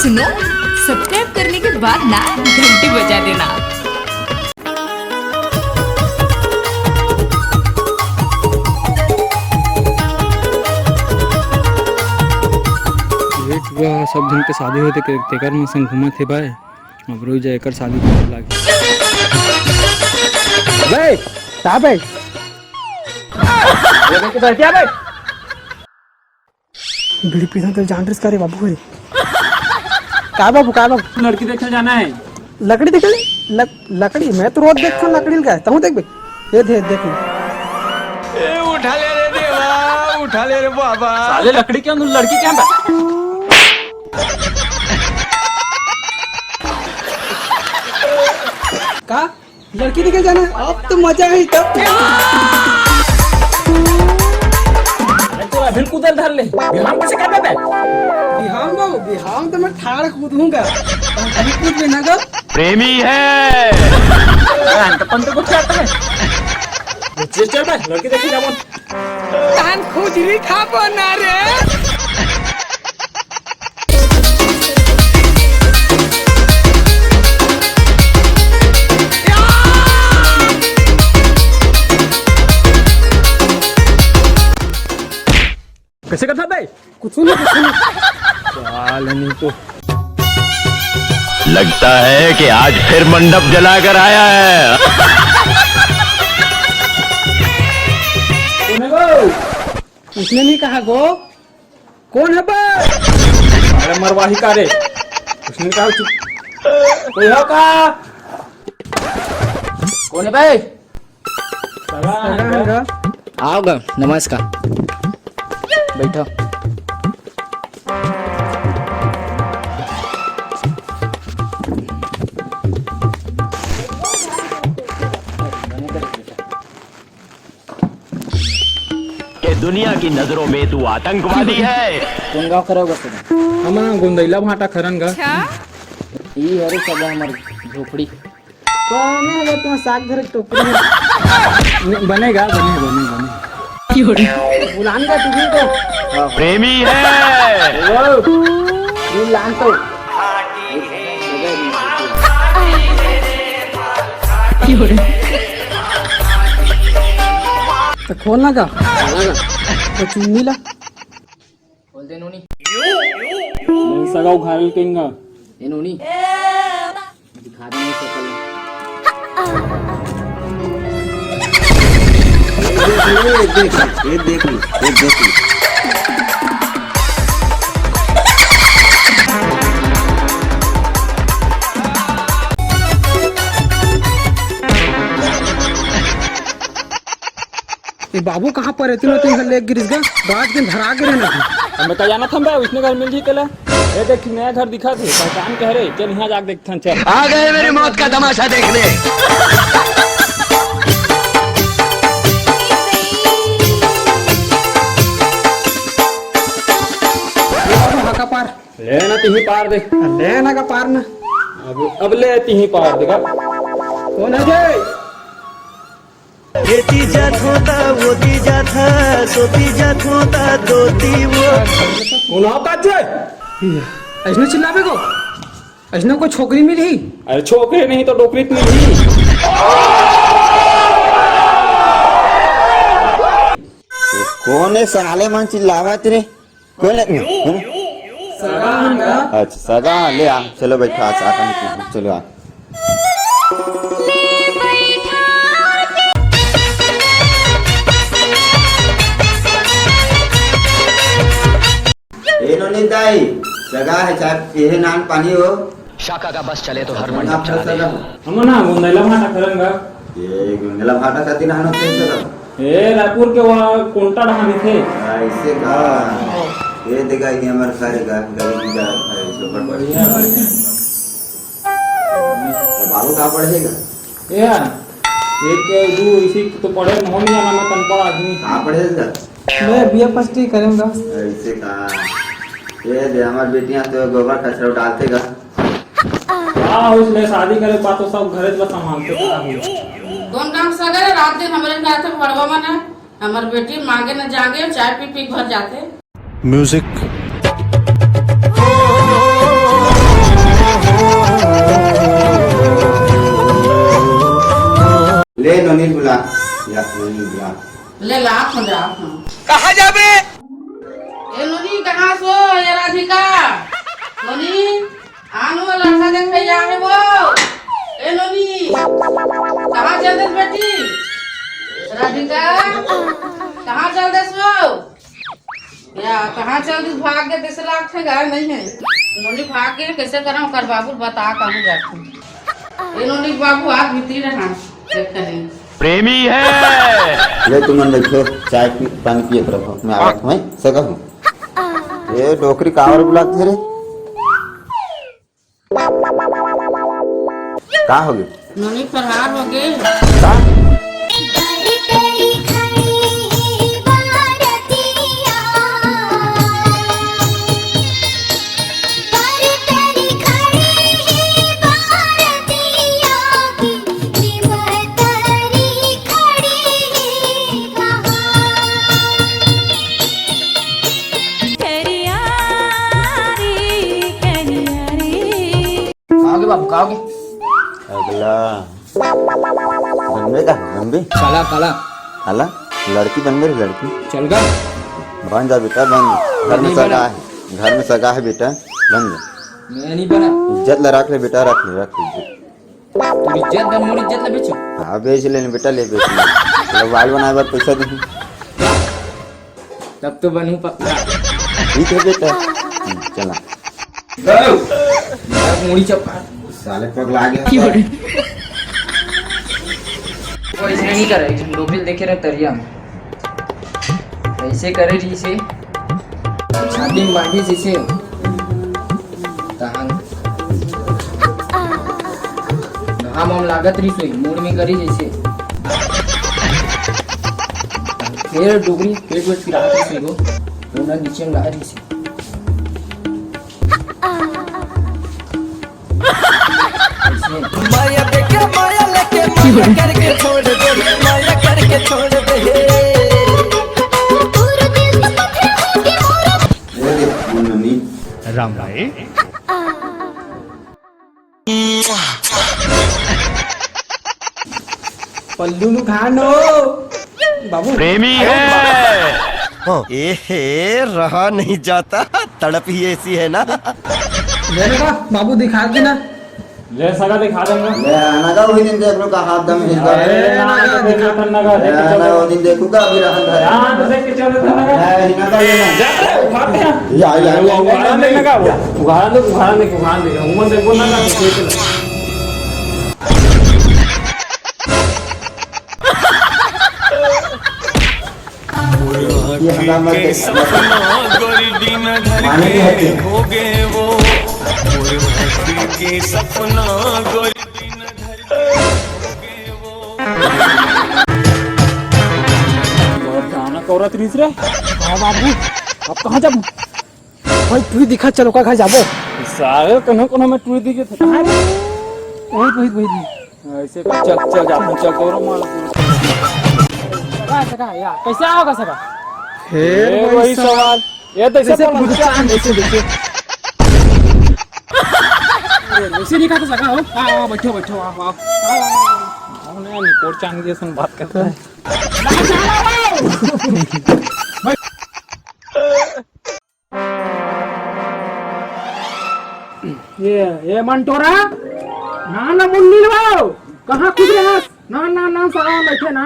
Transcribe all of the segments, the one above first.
सुनो, सब्सक्राइब करने के बाद ना घंटी बजा देना। सब जन के शादी होते तेकर में संग घूमत हे भाई। अब रोज जाकर शादी करे लागे भाई। कहां भाई? ये देख के क्या भाई? बीड़ी पीना तो जान रिस करे बाबू है। का बाबू लड़की देखने जाना है। लकड़ी देख लकड़ी मैं तो रोज देखता हूं लकड़ी का तू देख बे। ये देख ए उठा ले रे देवा, उठा ले रे बाबा। साले लकड़ी के अंदर लड़की क्या है? का लड़की निकल जाना अब तो मजा है तब। तो अभी कूदल धर ले बिहान कैसे कर बे? बिहान तो मैं ठाड़ कूदूंगा। अभी कूद लेना गा प्रेमी है। तो पंत को क्या आता है? चल बे लड़की देखी जाओ। कान खुजली खाबो ना रे। कैसे करता भाई? कुछ नहीं तो लगता है कि आज फिर मंडप जलाकर आया है। कौन है गो? उसने नहीं कहा गो। कौन है भाई? अरे मरवाही का रे। उसने कहा कोई हो का? कौन है भाई? आओगा। नमस्कार, बैठो। कि दुनिया की नजरों में तू आतंकवादी है। कौन गाँव करोगे तुम? हम गोंदैला भाटा खरंगा। ई हरे सब हमार झोपड़ी। कौन है तो साग धरे टोकरी बनेगा बने बुलान का तुझे तो प्रेमी है। बुलान तो तो खोलना का तो चुन्नी ला बोल दे नूनी। सगा उखाड़ केंगा ए नूनी दिखा दे नहीं सकल। देख ली। ये बाबू कहाँ पर रहती हो? तुम ले गिरिस गा बात के धरा के रहना था। हमें तो जाना था भाई। उसने घर मिल जी तेला। ये देख नया घर दिखा थे पहचान कह रहे। चल यहाँ जाके देखते हैं। चल आ गए मेरी मौत का तमाशा देखने। का पार लेना तिही पार दे। लेना का पार ना अब ले तिही पार देगा। कौन है जय? बेटी जात होता वोती जात है, सोती जात होता दोती वो। कौन हो का जय? ऐसने चिल्लावे को ऐसने कोई छोकरी मिली? अरे छोकरी नहीं तो डोकरी मिली। कौन है साले मन चिल्लावा तेरे? कौन है? अच्छा सगा ले आ। चलो बैठा आका चलो आ। दाई सगा है चाहे ये नान पानी हो। शाखा का बस चले तो हर मंडप चला दे। हम ना गोंदैला भाटा खरंगा। ये गोंदैला भाटा का दिन हानो कैसे कर? ए रायपुर के वहां कोंटा ढानी थे। ऐसे का ये देखा ये हमारे सारे का गरीब जा है सुपर बढ़िया। तो बाबू का पढ़ेगा? यार एक दो इसी तो पढ़े मोहन जाना मैं तनपड़ आदमी। कहां पढ़ेगा? मैं बीए फर्स्ट ही करूंगा। ऐसे का ये दे हमारी बेटियां तो गोबर कचरा डालते का। हां उसने शादी करे बात तो सब घरे बस संभालते का। कौन काम सगरे रात दिन हमरे का थे पढ़वा मना हमर बेटी मांगे न जागे चाय पी पी घर जाते। म्यूजिक ले नोनी बुला या नोनी बुला ले ला आप हो जा कहाँ जाबे ए नोनी कहाँ सो ये राधिका नोनी आनो लड़का देख के आवे वो ए नोनी कहाँ चल दे बेटी राधिका कहाँ चल दे सो या कहाँ चल दे भाग के 10 लाख से घर नहीं है नोनी भाग के कैसे कराऊं कर बाबू बता कहाँ जाती ए नोनी बाबू हाथ भीतरी रहा देख नहीं प्रेमी है। ले तुम देखो चाय पी पानी पिए रहो मैं आवत हूं सका हूं ये डोकरी कावर बुलाते रे का हो गई नोनी फरहार हो गए का खाओगे बाबू खाओगे अगला बनबे का बनबे काला काला हाला लड़की बनबे रे लड़की चल गा बन जा बेटा बन जा। घर में सगा है घर में सगा है बेटा बन जा मैं नहीं बना इज्जत ला रख ले बेटा रख ले इज्जत तू इज्जत दम मोर इज्जत ले बेचो हाँ बेच लेने बेटा ले बेच ले चलो वाल बनाए बार पैसा दे तब तो बनूं पक्का ठीक है बेटा चला मोड़ी चपका साले पगला गया वो ऐसे नहीं करे डोबिल देखे रहे तरिया में ऐसे करे जी से छाती में बांधी जैसे तहां हम लागत रही सोई मूड में करी जैसे फिर डोगरी पेट वेट पिरा के सोई गो वो नीचे में ला रही से माया बेके माया लेके माया करके छोड़ दे माया करके छोड़ दे ये देख मुन्नी राम राय पल्लू नु खानो बाबू प्रेमी है। ए रहा नहीं जाता तड़प ही ऐसी है ना ले लो बाबू दिखा देना ले सगा दिखा दूंगा ले आना का वही दिन देख लो का हाथ दम हिल गया वो दिन देखूंगा अभी रहन है हां तो देख के चल नगा है हिना का लेना जा उठाते हैं या उगाड़ा देखने का उगाड़ा दे हम देखो ना ना ये हंगामा माने की है गाना कौरा तीसरे हां बाबू अब कहां जाबू भाई तू दिखा चलो का घर जाबो सारे कनो में टूट दी के कहां वही ऐसे चल जा चल कौरा मार सका यार कैसे आओगे सका फिर वही सवाल ये तो जैसे पूछा ऐसे देखिए वैसे नहीं खाता सका हो आओ बैठो बैठो आओ हमने रिपोर्ट चांद जैसे बात करता है ये मंटोरा ना ना मुन्नी लो कहाँ कूद रहे हो ना ना ना सगा बैठे ना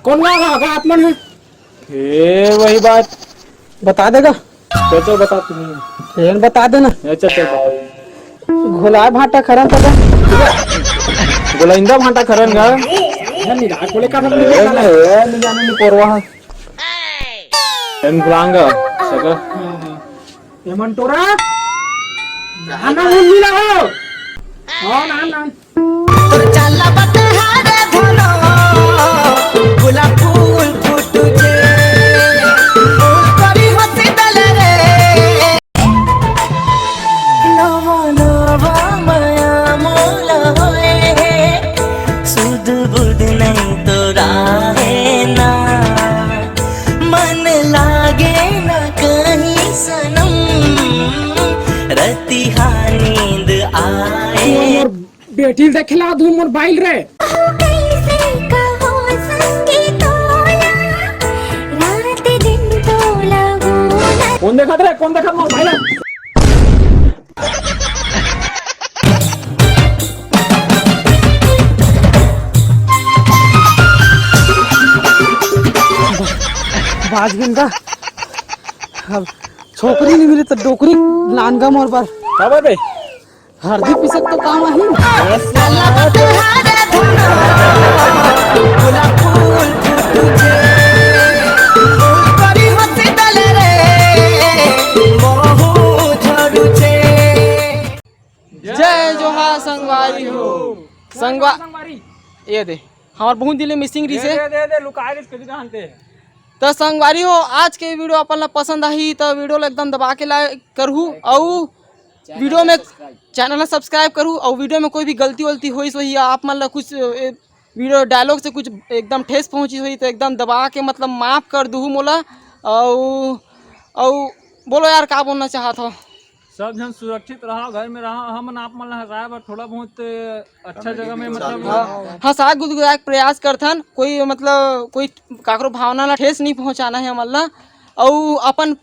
कौन गा आत्मन है फिर वही बात बता देगा चलो बता तुम्हें बता देना चल चल घोला भाटा खरन तक गोलाइंदा भांटा खरन गा निराश बोले का नहीं जाने नहीं परवाह एन गुलांगा सका ये मंटोरा ना मुन्नी ला हो हाँ ना ना चला बतहारे भोलो गुलाब फूल फूट जे करी हसी दल रे नवा नवा माया मोला होए सुध बुध नहीं तो राहे ना मन लागे ना कहीं सनम रतिहा नींद आए बेटी देखला धूम मोबाइल रे कौन देखा मोबाइल बाज गिन का अब छोकरी नहीं मिली तो डोकरी लान का मोर पर क्या बे हरदी पिसक तो काम आही जय जोहार संगवारी हो संगवारी ये दे हमार बहुत दिले मिसिंग रही से दे लुका के कदी जानते तो संगवारी हो आज के वीडियो अपन ला पसंद आई तो वीडियो ला एकदम दबा के लाइक करहू और वीडियो में चैनल सब्सक्राइब करूँ और वीडियो में कोई भी गलती वलती हुई सो या आप मान लो कुछ वीडियो डायलॉग से कुछ एकदम ठेस पहुंची हुई तो एकदम दबा के मतलब माफ़ कर दूँ मोला और बोलो यार क्या बोलना चाहत हो सब जन सुरक्षित रहा घर में रहा हम आप मन हंसाए बर थोड़ा बहुत अच्छा जगह में मतलब हंसा गुदगुदा के प्रयास करथन कोई मतलब कोई काकरो भावना ला ठेस नहीं पहुंचाना है हमन ला और अपन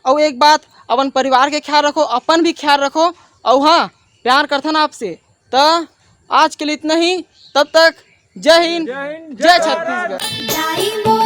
और एक बात अपन परिवार के ख्याल रखो अपन भी ख्याल रखो और हाँ प्यार करथन आपसे तो आज के लिए इतना ही तब तक जय हिंद जय छत्तीसगढ़।